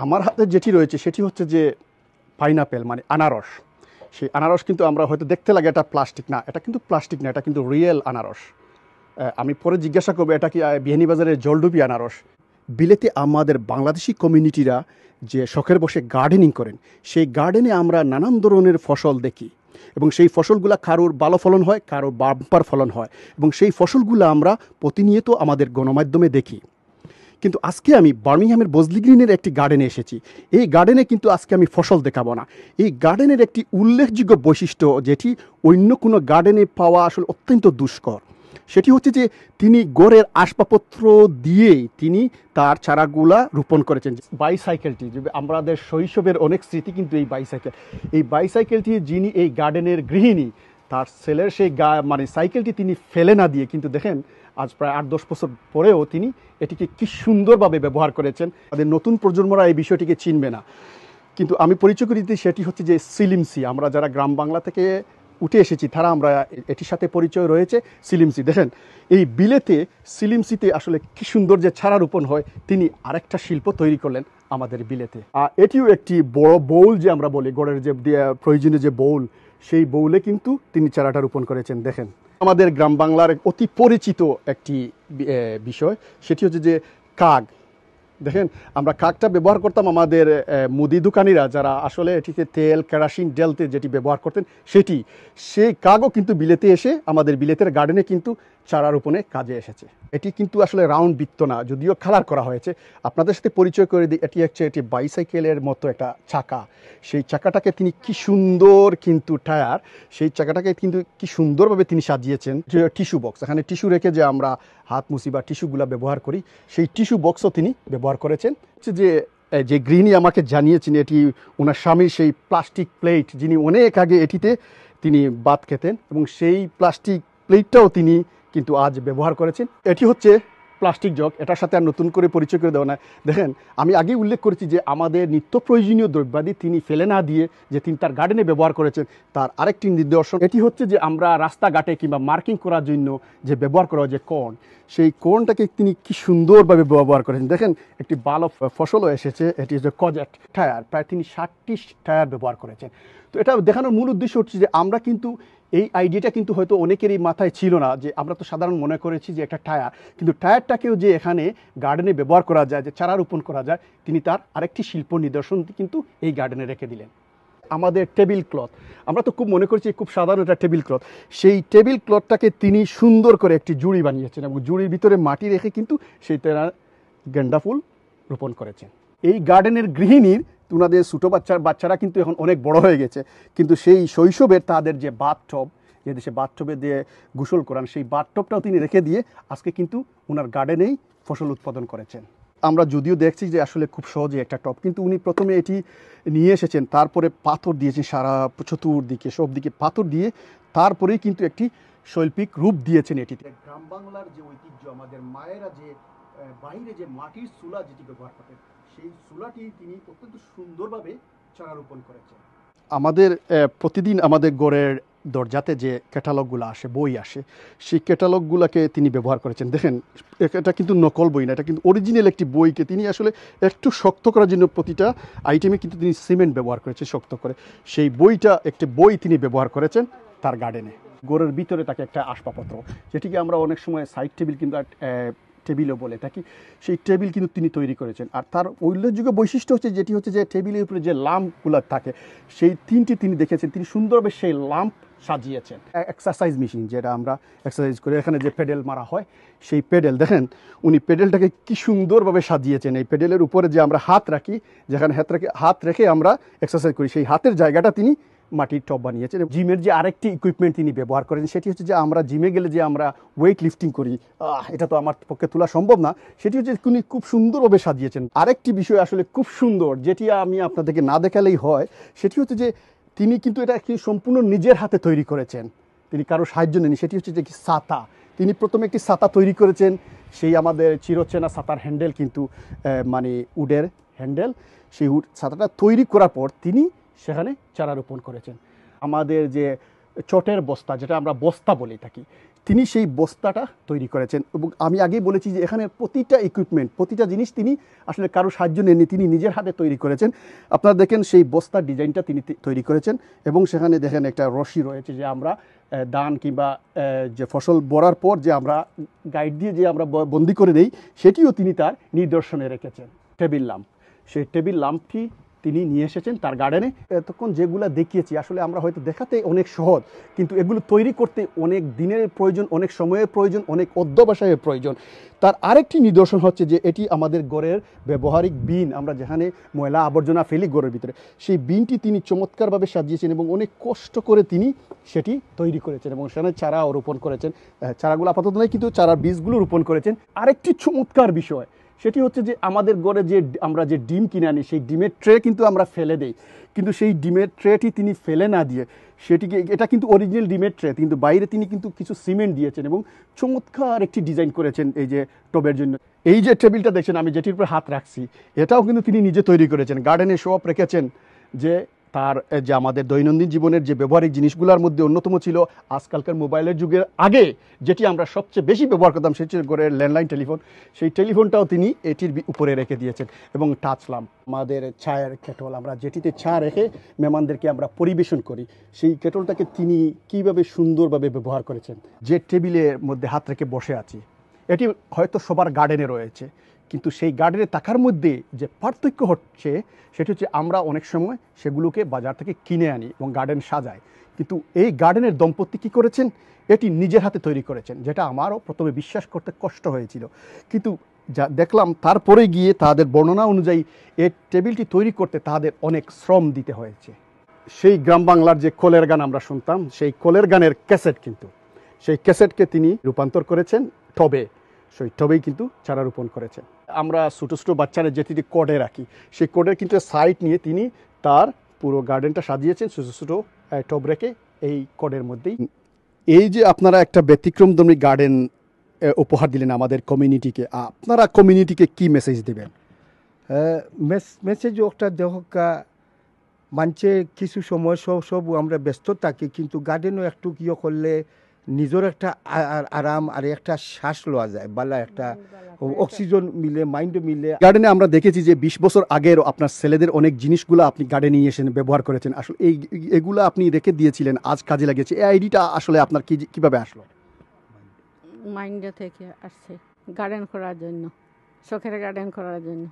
আমার হাতে যেটি রয়েছে সেটি হচ্ছে যে পাইনাপেল মানে আনারস। সেই আনারস কিন্তু আমরা হয়তো দেখতে লাগে এটা প্লাস্টিক না, এটা কিন্তু প্লাস্টিক না, এটা কিন্তু রিয়েল আনারস। আমি পরে জিজ্ঞাসা করবো এটা কি বিয়ানীবাজারের জলডুবি আনারস। বিলেতে আমাদের বাংলাদেশি কমিউনিটিরা যে শখের বসে গার্ডেনিং করেন, সেই গার্ডেনে আমরা নানান ধরনের ফসল দেখি এবং সেই ফসলগুলো কারোর ভালো ফলন হয়, কারোর বাম্পার ফলন হয় এবং সেই ফসলগুলো আমরা প্রতিনিয়ত আমাদের গণমাধ্যমে দেখি। কিন্তু আজকে আমি বার্মিংহামের বজলি গ্রিনের একটি গার্ডেনে এসেছি। এই গার্ডেনে কিন্তু আজকে আমি ফসল দেখাবো না। এই গার্ডেনের একটি উল্লেখযোগ্য বৈশিষ্ট্য যেটি অন্য কোনো গার্ডেনে পাওয়া আসলে অত্যন্ত দুষ্কর, সেটি হচ্ছে যে তিনি গড়ের আসবাবপত্র দিয়েই তিনি তার চারাগুলা রোপণ করেছেন। বাইসাইকেলটি, যে আমাদের শৈশবের অনেক স্মৃতি কিন্তু এই বাইসাইকেলটি যিনি এই গার্ডেনের গৃহিণী, তার ছেলের সেই মানে সাইকেলটি তিনি ফেলে না দিয়ে কিন্তু দেখেন আজ প্রায় 8-10 বছর পরেও তিনি এটিকে কি সুন্দরভাবে ব্যবহার করেছেন। আমাদের নতুন প্রজন্মরা এই বিষয়টিকে চিনবে না, কিন্তু আমি পরিচয় করে দিতে সেটি হচ্ছে যে সিলিমসি। আমরা যারা গ্রাম বাংলা থেকে উঠে এসেছি তারা আমরা এটির সাথে পরিচয় রয়েছে সিলিমসি। দেখেন এই বিলেতে সিলিমসিতে আসলে কি সুন্দর যে চারা রোপণ হয়, তিনি আরেকটা শিল্প তৈরি করলেন আমাদের বিলেতে। এটিও একটি বড় বউল, যে আমরা বলি গড়ের যে প্রয়োজনীয় যে বউল, সেই বউলে কিন্তু তিনি চারাটা রোপণ করেছেন। দেখেন আমাদের গ্রাম বাংলার অতি পরিচিত একটি বিষয়, সেটি হচ্ছে যে কাক। দেখেন আমরা কাকটা ব্যবহার করতাম আমাদের মুদি দোকানিরা, যারা আসলে এটিতে তেল কেরাসিন ঢেলতে যেটি ব্যবহার করতেন সেই কাকও কিন্তু বিলেতে এসে আমাদের বিলেতের গার্ডেনে কিন্তু চারা রোপণে কাজে এসেছে। এটি কিন্তু আসলে রাউন্ড বৃত্ত না, যদিও কালার করা হয়েছে। আপনাদের সাথে পরিচয় করে দিই, এটি হচ্ছে এটি বাইসাইকেলের মতো একটা চাকা। সেই চাকাটাকে তিনি কি সুন্দর কিন্তু টায়ার, সেই চাকাটাকে কিন্তু কি সুন্দরভাবে তিনি সাজিয়েছেন। যে টিস্যু বক্স, এখানে টিস্যু রেখে যে আমরা হাত মুছি বা টিস্যুগুলো ব্যবহার করি, সেই টিস্যু বক্সও তিনি ব্যবহার করেছেন। যে গৃহিণী আমাকে জানিয়েছেন এটি ওনার স্বামীর সেই প্লাস্টিক প্লেট, যিনি অনেক আগে এটিতে তিনি ভাত খেতেন এবং সেই প্লাস্টিক প্লেটটাও তিনি কিন্তু আজ ব্যবহার করেছেন। এটি হচ্ছে প্লাস্টিক জগ, এটার সাথে আর নতুন করে পরিচয় করে দেওয়া না। দেখেন আমি আগেই উল্লেখ করেছি যে আমাদের নিত্য প্রয়োজনীয় দ্রব্যাদি তিনি ফেলে না দিয়ে যে তিনি তার গার্ডেনে ব্যবহার করেছেন, তার আরেকটি নিদর্শন এটি হচ্ছে যে আমরা রাস্তাঘাটে কিংবা মার্কিং করার জন্য যে ব্যবহার করা হয় যে কোন, সেই কোনটাকে তিনি কি সুন্দরভাবে ব্যবহার করেছেন। দেখেন একটি ভালো ফসলও এসেছে, এটি হচ্ছে কজেট টায়ার, প্রায় তিনি 60টি টায়ার ব্যবহার করেছেন। তো এটা দেখানোর মূল উদ্দেশ্য হচ্ছে যে আমরা কিন্তু এই আইডিয়াটা কিন্তু হয়তো অনেকেরই মাথায় ছিল না, যে আমরা তো সাধারণ মনে করেছি যে একটা টায়ার, কিন্তু টায়ারটাকেও যে এখানে গার্ডেনে ব্যবহার করা যায়, যে চারা রোপণ করা যায়, তিনি তার আরেকটি শিল্প নিদর্শন কিন্তু এই গার্ডেনে রেখে দিলেন। আমাদের টেবিল ক্লথ, আমরা তো খুব মনে করছি খুব সাধারণ একটা টেবিল ক্লথ, সেই টেবিল ক্লথটাকে তিনি সুন্দর করে একটি জুড়ি বানিয়েছেন এবং জুড়ির ভিতরে মাটি রেখে কিন্তু সেই গেন্দা ফুল রোপণ করেছেন। এই গার্ডেনের গৃহিণীর ওনাদের ছোটো বাচ্চারা কিন্তু এখন অনেক বড় হয়ে গেছে, কিন্তু সেই শৈশবের তাদের যে বাথটব, যে দেশে বাথটবে দিয়ে গোসল করান, সেই বাথটবটাও তিনি রেখে দিয়ে আজকে কিন্তু ওনার গার্ডেনেই ফসল উৎপাদন করেছেন। আমরা যদিও দেখছি যে আসলে খুব সহজে একটা টব, কিন্তু উনি প্রথমে এটি নিয়ে এসেছেন, তারপরে পাথর দিয়েছেন সারা চতুর্দিকে, সব দিকে পাথর দিয়ে তারপরেই কিন্তু একটি শৈল্পিক রূপ দিয়েছেন এটিতে। গ্রাম বাংলার যে ঐতিহ্য, আমাদের মায়েরা যে বাইরে যে মাটির চুলা যেটি ব্যবহার করতেন, সেই চুলাটি তিনি অত্যন্ত সুন্দরভাবে চারা রোপণ করেছেন। আমাদের প্রতিদিন আমাদের গড়ের দরজাতে যে ক্যাটালগুলো আসে, বই আসে, সেই ক্যাটালগুলোকে তিনি ব্যবহার করেছেন। দেখেন এটা কিন্তু নকল বই না, এটা কিন্তু অরিজিনাল একটি বইকে তিনি আসলে একটু শক্ত করার জন্য প্রতিটা আইটেমে কিন্তু তিনি সিমেন্ট ব্যবহার করেছেন শক্ত করে। সেই একটি বই তিনি ব্যবহার করেছেন তার গার্ডেনে। গড়ের ভিতরে তাকে একটা আসবাবপত্র, যেটিকে আমরা অনেক সময় সাইড টেবিল কিন্তু টেবিলও বলে থাকি, সেই টেবিল কিন্তু তিনি তৈরি করেছেন। আর তার উল্লেখযোগ্য বৈশিষ্ট্য হচ্ছে যেটি হচ্ছে যে টেবিলের উপরে যে ল্যাম্পগুলো থাকে, সেই তিনটি তিনি দেখেছেন, তিনি সুন্দরভাবে সেই ল্যাম্প সাজিয়েছেন। এক্সারসাইজ মেশিন, যেটা আমরা এক্সারসাইজ করে এখানে যে পেডেল মারা হয়, সেই পেডেল দেখেন উনি পেডেলটাকে কি সুন্দরভাবে সাজিয়েছেন। এই পেডেলের উপরে যে আমরা হাত রাখি, যেখানে হাত রেখে আমরা এক্সারসাইজ করি, সেই হাতের জায়গাটা তিনি মাটির টব বানিয়েছেন। জিমের যে আরেকটি ইকুইপমেন্ট তিনি ব্যবহার করেন, সেটি হচ্ছে যে আমরা জিমে গেলে যে আমরা ওয়েট লিফটিং করি, এটা তো আমার পক্ষে তোলা সম্ভব না, সেটি হচ্ছে তিনি খুব সুন্দরভাবে সাজিয়েছেন। আরেকটি বিষয় আসলে খুব সুন্দর, যেটি আমি আপনাদেরকে না দেখালেই হয়, সেটি হচ্ছে যে তিনি কিন্তু এটা সম্পূর্ণ নিজের হাতে তৈরি করেছেন, তিনি কারো সাহায্য নেননি। সেটি হচ্ছে যে ছাতা, তিনি প্রথমে একটি ছাতা তৈরি করেছেন, সেই আমাদের চিরচেনা ছাতার হ্যান্ডেল কিন্তু মানে উডের হ্যান্ডেল, সেই ছাতাটা তৈরি করার পর তিনি সেখানে চারা রোপণ করেছেন। আমাদের যে চটের বস্তা, যেটা আমরা বস্তা বলে থাকি, তিনি সেই বস্তাটা তৈরি করেছেন। এবং আমি আগেই বলেছি যে এখানে প্রতিটা ইকুইপমেন্ট, প্রতিটা জিনিস তিনি আসলে কারো সাহায্য নেননি, তিনি নিজের হাতে তৈরি করেছেন। আপনারা দেখেন সেই বস্তার ডিজাইনটা তিনি তৈরি করেছেন এবং সেখানে দেখেন একটা রশি রয়েছে যে আমরা ধান কিংবা যে ফসল বড়ার পর যে আমরা গাইড দিয়ে যে আমরা বন্দি করে দেই, সেটিও তিনি তার নিদর্শনে রেখেছেন। টেবিল ল্যাম্প, সেই টেবিল ল্যাম্পটি তিনি নিয়ে এসেছেন তার গার্ডেনে। এতক্ষণ যেগুলো দেখিয়েছি আসলে আমরা হয়তো দেখাতে অনেক সহজ, কিন্তু এগুলো তৈরি করতে অনেক দিনের প্রয়োজন, অনেক সময়ের প্রয়োজন, অনেক অধ্যবসায়ের প্রয়োজন। তার আরেকটি নিদর্শন হচ্ছে যে এটি আমাদের ঘরের ব্যবহারিক বিন, আমরা যেখানে ময়লা আবর্জনা ফেলি ঘরের ভিতরে, সেই বিনটি তিনি চমৎকারভাবে সাজিয়েছেন এবং অনেক কষ্ট করে তিনি সেটি তৈরি করেছেন এবং সেখানে চারাও রোপণ করেছেন। চারাগুলো আপাতত নয়, কিন্তু চারার বীজগুলো রোপণ করেছেন। আরেকটি চমৎকার বিষয় সেটি হচ্ছে যে আমাদের ঘরে যে আমরা যে ডিম কিনে আনি, সেই ডিমের ট্রে কিন্তু আমরা ফেলে দেই, কিন্তু সেই ডিমের ট্রেটি তিনি ফেলে না দিয়ে সেটিকে, এটা কিন্তু অরিজিনাল ডিমের ট্রে, কিন্তু বাইরে তিনি কিন্তু কিছু সিমেন্ট দিয়েছেন এবং চমৎকার একটি ডিজাইন করেছেন এই যে টবের জন্য। এই যে টেবিলটা দেখছেন আমি যেটির উপরে হাত রাখছি, এটাও কিন্তু তিনি নিজে তৈরি করেছেন। গার্ডেনে সব রেখেছেন যে তার যে আমাদের দৈনন্দিন জীবনের যে ব্যবহারিক জিনিসগুলোর মধ্যে অন্যতম ছিল আজকালকার মোবাইলের যুগের আগে যেটি আমরা সবচেয়ে বেশি ব্যবহার করতাম, সেটি ঘরের ল্যান্ডলাইন টেলিফোন। সেই টেলিফোনটাও তিনি এটির উপরে রেখে দিয়েছেন। এবং টাচ ল্যাম্প, আমাদের চায়ের কেটল, আমরা যেটিতে চা রেখে মেহমানদেরকে আমরা পরিবেশন করি, সেই কেটলটাকে তিনি কীভাবে সুন্দরভাবে ব্যবহার করেছেন। যে টেবিলের মধ্যে হাত রেখে বসে আছি, এটি হয়তো সবার গার্ডেনে রয়েছে, কিন্তু সেই গার্ডেনে থাকার মধ্যে যে পার্থক্য হচ্ছে সেটি হচ্ছে আমরা অনেক সময় সেগুলোকে বাজার থেকে কিনে আনি এবং গার্ডেন সাজাই, কিন্তু এই গার্ডেনের দম্পতি কী করেছেন, এটি নিজের হাতে তৈরি করেছেন, যেটা আমারও প্রথমে বিশ্বাস করতে কষ্ট হয়েছিল। কিন্তু যা দেখলাম তারপরে গিয়ে তাদের বর্ণনা অনুযায়ী এই টেবিলটি তৈরি করতে তাদের অনেক শ্রম দিতে হয়েছে। সেই গ্রাম বাংলার যে কোলের গান আমরা শুনতাম, সেই কোলের গানের ক্যাসেট, কিন্তু সেই ক্যাসেটকে তিনি রূপান্তর করেছেন টবে, সেই টবেই কিন্তু চারা রোপণ করেছেন। আমরা ছোটো ছোটো বাচ্চারা যেটি কোডে রাখি, সেই কোডের কিন্তু সাইড নিয়ে তিনি তার পুরো গার্ডেনটা সাজিয়েছেন ছোটো ছোটো টব রেখে এই কোডের মধ্যেই। এই যে আপনারা একটা ব্যতিক্রমধর্মী গার্ডেন উপহার দিলেন আমাদের কমিউনিটিকে, আপনারা কমিউনিটিকে কি মেসেজ দেবেন? মেসেজ একটা দেখা মানছে কিছু সময় সব আমরা ব্যস্ত থাকি, কিন্তু গার্ডেনও একটু কিয় করলে নিজের একটা আরাম আর একটা শ্বাস লওয়া যায়, বালা একটা অক্সিজেন মিলে, মাইন্ডও মিলে। গার্ডেনে আমরা দেখেছি যে 20 বছর আগেরও আপনার ছেলেদের অনেক জিনিসগুলো আপনি গার্ডেনে নিয়ে এসে ব্যবহার করেছেন, আসলে এগুলো আপনি রেখে দিয়েছিলেন, আজ কাজে লাগিয়েছে। এই আইডিটা আসলে আপনার কিভাবে আসলো? মাইন্ডে থেকে আসছে গার্ডেন করার জন্য, শখের গার্ডেন করার জন্য।